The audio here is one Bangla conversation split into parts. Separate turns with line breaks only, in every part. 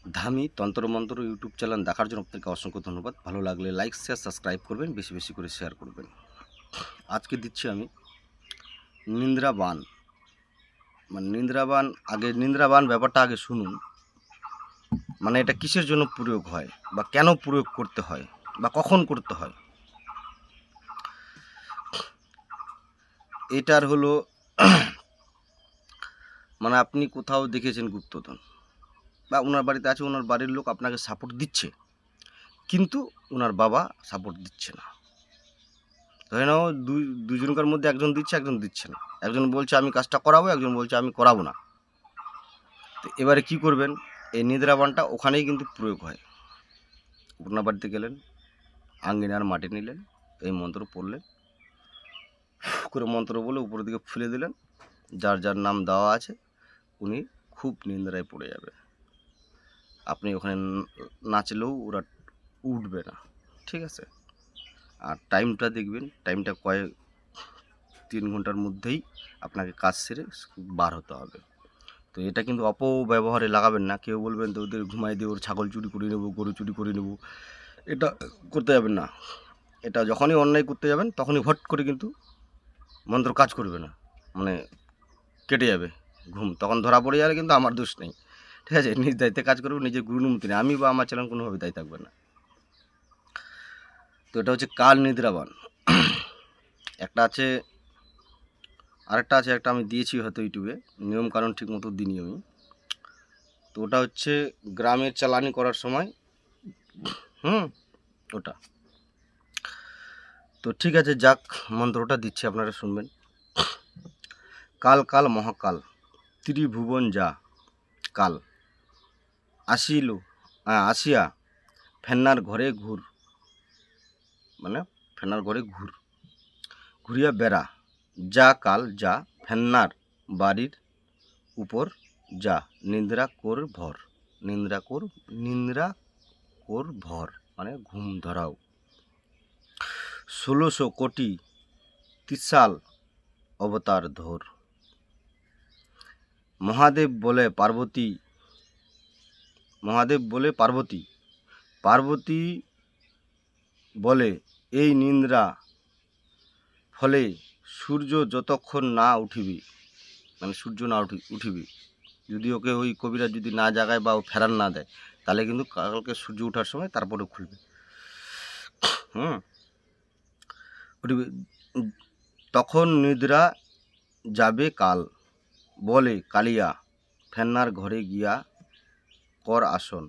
ধামি তন্ত্রমন্ত্র ইউটিউব চ্যানেল দেখার জন্য আপনাকে অসংখ্য ধন্যবাদ। ভালো লাগলে লাইক শেয়ার সাবস্ক্রাইব করবেন, বেশি বেশি করে শেয়ার করবেন। আজকে দিচ্ছি আমি নিন্দ্রাবান। নিন্দ্রাবান, আগে নিন্দ্রাবান ব্যাপারটা আগে শুনুন। এটা কিসের জন্য প্রয়োগ হয় বা কেন প্রয়োগ করতে হয় বা কখন করতে হয়। এটার হলো আপনি কোথাও দেখেছেন গুপ্তধন বা ওনার বাড়িতে আছে, ওনার বাড়ির লোক আপনাকে সাপোর্ট দিচ্ছে, কিন্তু ওনার বাবা সাপোর্ট দিচ্ছে না। ধরে নাও দুজনকার মধ্যে একজন দিচ্ছে, একজন দিচ্ছে না। একজন বলছে আমি কাজটা করাবো, একজন বলছে আমি করাবো না। তো এবারে কি করবেন, এই নিদ্রাবানটা ওখানেই কিন্তু প্রয়োগ হয়। ওনার বাড়িতে গেলেন, আঙ্গিনার মাটি নিলেন, এই মন্ত্র পড়লেন, করে মন্ত্র বলে উপরের দিকে ফুলে দিলেন। যার যার নাম দেওয়া আছে উনি খুব নিন্দ্রায় পড়ে যাবে। আপনি ওখানে নাচলেও ওরা উঠবে না, ঠিক আছে? আর টাইমটা দেখবেন, টাইমটা 3 ঘন্টার মধ্যেই আপনাকে কাজ সেরে বার হতে হবে। তো এটা কিন্তু অপব্যবহারে লাগাবেন না। কেউ বলবেন তো ওদের ঘুমাই দিয়ে ওর ছাগল চুরি করে নেবো, গরু চুরি করে নেবো, এটা করতে যাবেন না। এটা যখনই অন্যায় করতে যাবেন তখনই হট করে কিন্তু মন্ত্র কাজ করবে না, কেটে যাবে ঘুম, তখন ধরা পড়ে যাবে, কিন্তু আমার দোষ নেই, ঠিক আছে? নিজ দায়িত্বে কাজ করবে, নিজের গুরুনুমতি নেই। আমি বা আমার চ্যানেল কোনোভাবে দায়ী থাকবে না। তো এটা হচ্ছে কাল নিদ্রাবান। একটা আছে, আরেকটা আছে, একটা আমি দিয়েছি হয়তো ইউটিউবে, নিয়মকানুন ঠিক মতো দিইনি আমি। তো ওটা হচ্ছে গ্রামের চালানি করার সময় ওটা। তো ঠিক আছে, যাক, মন্ত্রটা দিচ্ছি, আপনারা শুনবেন। কাল কাল মহাকাল ত্রিভুবন যা কাল আসিল আসিয়া ফেন্নার ঘরে ঘুর, ফেন্নার ঘরে ঘুরিয়া বেড়া, যা কাল যা ফেন্নার বাড়ির উপর যা, নিদ্রা কর ভর, নিদ্রা কর ভর, ঘুম ধরাও। 1600 কোটি ত্রিশাল অবতার ধর, মহাদেব বলে পার্বতী, পার্বতী বলে এই নিদ্রা ফলে সূর্য যতক্ষণ না উঠিবি, সূর্য না উঠিবি, যদি ওকে ওই কবিরা যদি না জাগায় বা ও ফেরান না দেয়, তাহলে কিন্তু কালকে সূর্য ওঠার সময় তারপরে খুলবে। উঠিবি, তখন নিদ্রা যাবে কাল, বলে কালিয়া ফেন্নার ঘরে গিয়া কর আসন,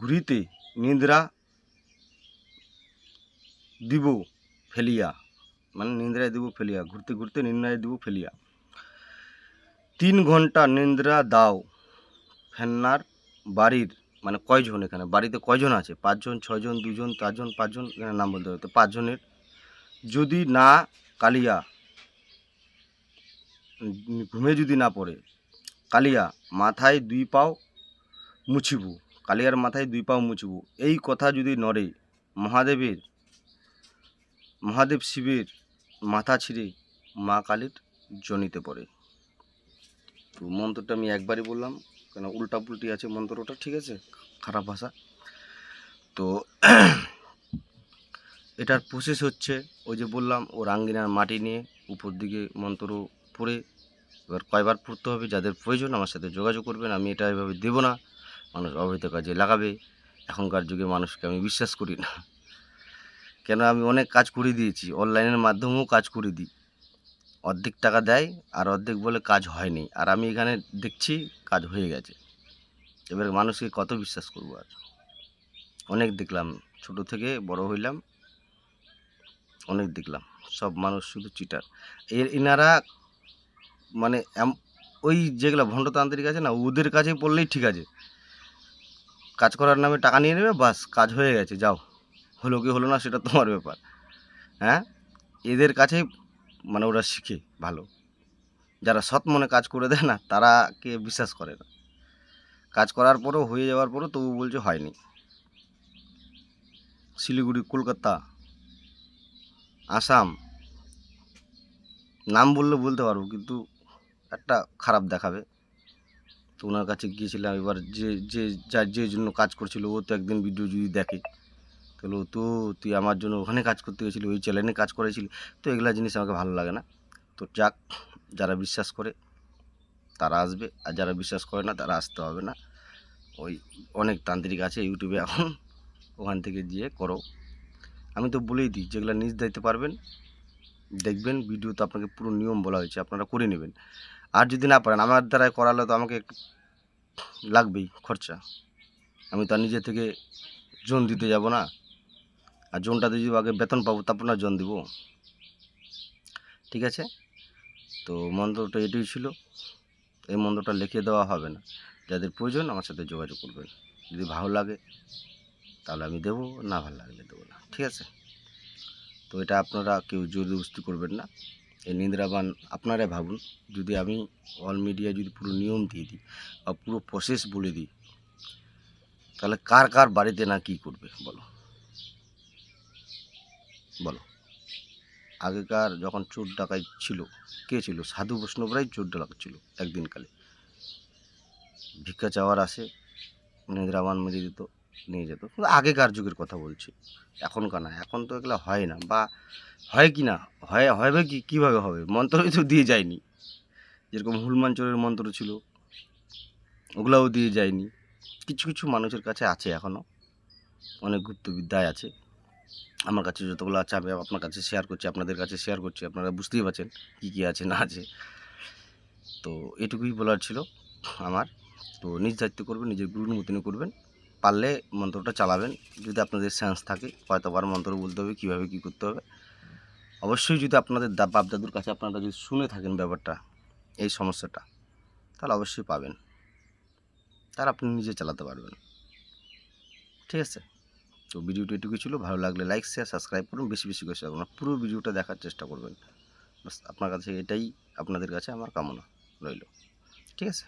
ঘুরিতে নিদ্রা দিব ফেলিয়া, নিন্দ্রায় দিব ফেলিয়া, ঘুরতে ঘুরতে নিন্দ্রায় দিব ফেলিয়া। 3 ঘন্টা নিন্দ্রা দাও ফেন্নার বাড়ির, কয়জন, এখানে বাড়িতে কয়জন আছে, 5 জন, 6 জন, 2 জন, 4 জন, 5 জন, এখানে নাম বলতে হবে। তো 5 জনের যদি না কালিয়া, ঘুমে যদি না পড়ে, কালিয়া মাথায় 2 পাও মুছিব, কালিয়ার মাথায় 2 পাও মুছিব, এই কথা যদি নড়ে, মহাদেব শিবের মাথা ছিঁড়ে মা কালীর জনিতে পড়ে। তো মন্ত্রটা আমি একবারই বললাম, কেন উল্টাপুল্টি আছে মন্ত্রটা, ঠিক আছে, খারাপ ভাষা। তো এটার প্রসেস হচ্ছে, ওই যে বললাম, ও রাঙ্গিনার মাটি নিয়ে উপর দিকে মন্ত্র পড়ে, এবার কয়বার পড়তে হবে, যাদের প্রয়োজন আমার সাথে যোগাযোগ করবেন। আমি এটা এভাবে দেবো না, মানুষ অবৈধ কাজে লাগাবে। এখনকার যুগে মানুষকে আমি বিশ্বাস করি না, কেন আমি অনেক কাজ করে দিয়েছি, অনলাইনের মাধ্যমেও কাজ করে দিই। অর্ধেক টাকা দেয় আর অর্ধেক বলে কাজ হয়নি, আর আমি এখানে দেখছি কাজ হয়ে গেছে। এবারে মানুষকে কত বিশ্বাস করবো? আর অনেক দেখলাম, ছোট থেকে বড় হইলাম, অনেক দেখলাম, সব মানুষ শুধু চিটার। এনারা ওই যেগুলো ভণ্ডতান্ত্রিক আছে না, ওদের কাছে পড়লেই ঠিক আছে, কাজ করার নামে টাকা নিয়ে নেবে, বাস কাজ হয়ে গেছে, যাও, হলো কি হলো না সেটা তোমার ব্যাপার। এদের কাছেই ওরা শিখে ভালো। যারা সৎ মনে কাজ করে দেয় না, তারাকে বিশ্বাস করে না। কাজ করার পরও, হয়ে যাওয়ার পরও তবু বলছে হয়নি। শিলিগুড়ি, কলকাতা, আসাম, নাম বললে বলতে পারবো, কিন্তু একটা খারাপ দেখাবে। তো ওনার কাছে গিয়েছিলাম, এবার যে জন্য কাজ করছিল ও তো একদিন ভিডিও যদি দেখে তাহলে ও তো তুই আমার জন্য ওখানে কাজ করতে গেছিলি, ওই চ্যানেলে কাজ করেছিলি, তো এগুলা জিনিস আমাকে ভালো লাগে না। তো যাক, যারা বিশ্বাস করে তারা আসবে, আর যারা বিশ্বাস করে না তারা আসতে হবে না। ওই অনেক তান্ত্রিক আছে ইউটিউবে এখন, ওখান থেকে গিয়ে করো। আমি তো বলেই দিই, যেগুলো নিজ দায়িত্বে পারবেন দেখবেন, ভিডিও তো আপনাকে পুরো নিয়ম বলা হয়েছে, আপনারা করে নেবেন। আর যদি না পারেন, আমার দ্বারাই করালে তো আমাকে একটু লাগবেই খরচা, আমি তো আর নিজে থেকে জন দিতে যাব না। আর জনটাতে যদি আগে বেতন পাবো তারপর না জন দিব। ঠিক আছে, তো মন্ত্রটা এটাই ছিল। এই মন্ত্রটা লিখে দেওয়া হবে না, যাদের প্রয়োজন আমার সাথে যোগাযোগ করবেন। যদি ভালো লাগে তাহলে আমি দেবো, না ভালো লাগলে দেবো না। ঠিক আছে, তো এটা আপনারা কেউ জোরজবরদস্তি করবেন না। এই নিদ্রাবান আপনারাই ভাবুন, যদি আমি অল মিডিয়া যদি পুরো নিয়ম দিয়ে দিই বা পুরো প্রসেস বলে দিই, তাহলে কার কার বাড়িতে না কী করবে বলো বলো। আগেকার যখন চোর ডাকাত ছিল, কে ছিল? সাধু বৈষ্ণবরাই চোর ডাকাত ছিল একদিনকালে। ভিক্ষা চাওয়ার আসে, নিদ্রাবান মেরে দিত, নিয়ে যেত। কিন্তু আগেকার যুগের কথা বলছি, এখনকার না। এখন তো এগুলো হয় না, বা হয় কি না, হবে কি, কীভাবে হবে? মন্ত্রই তো দিয়ে যায়নি। যেরকম হনুমান চোরের মন্ত্র ছিল, ওগুলাও দিয়ে যায়নি। কিছু কিছু মানুষের কাছে আছে এখনও, অনেক গুপ্তবিদ্যায় আছে। আমার কাছে যতগুলো আছে আমি আপনার কাছে শেয়ার করছি, আপনাদের কাছে শেয়ার করছি, আপনারা বুঝতেই পারছেন কী কী আছে না আছে। তো এটুকুই বলার ছিল আমার। তো নিজ দায়িত্ব করবেন, নিজের গুরুর মতনই করবেন, পারলে মন্ত্রটা চালাবেন। যদি আপনাদের সেন্স থাকে, কয়তবার মন্ত্র বলতে হবে, কীভাবে কী করতে হবে। অবশ্যই যদি আপনাদের বাপ দাদুর কাছে আপনারা যদি শুনে থাকেন ব্যাপারটা, এই সমস্যাটা, তাহলে অবশ্যই পাবেন, তার আপনি নিজে চালাতে পারবেন। ঠিক আছে, তো ভিডিওটা এটুকুই ছিল। ভালো লাগলে লাইক, শেয়ার, সাবস্ক্রাইব করুন, বেশি বেশি করে শেয়ার করুন, পুরো ভিডিওটা দেখার চেষ্টা করবেন। বাস আপনার কাছে এটাই, আপনাদের কাছে আমার কামনা রইল। ঠিক আছে।